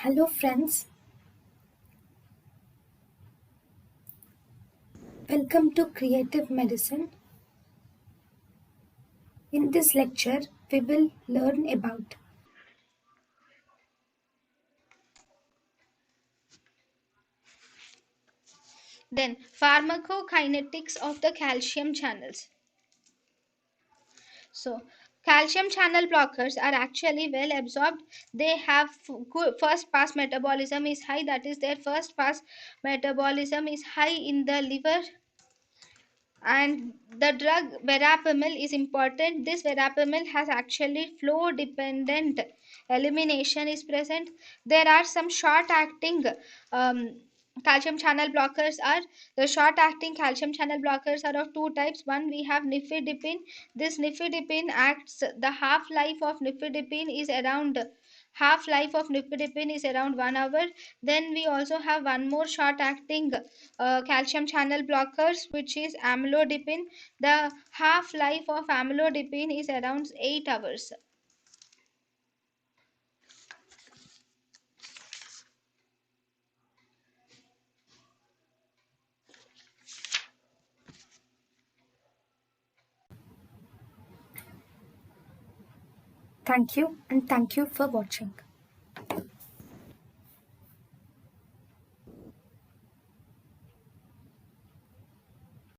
Hello, friends. Welcome to Creative Medicine. In this lecture, we will learn about Then, pharmacokinetics of the calcium channels. So, calcium channel blockers are actually well absorbed. They have good first pass metabolism is high, that is, their first pass metabolism is high in the liver, and the drug verapamil is important. This verapamil has actually flow dependent elimination is present. There are some short acting um, calcium channel blockers are the short acting calcium channel blockers are of two types. One, we have nifedipine. This nifedipine acts, the half life of nifedipine is around half life of nifedipine is around 1 hour. Then we also have one more short acting calcium channel blockers, which is amlodipine. The half life of amlodipine is around 8 hours. thank you and thank you for watching.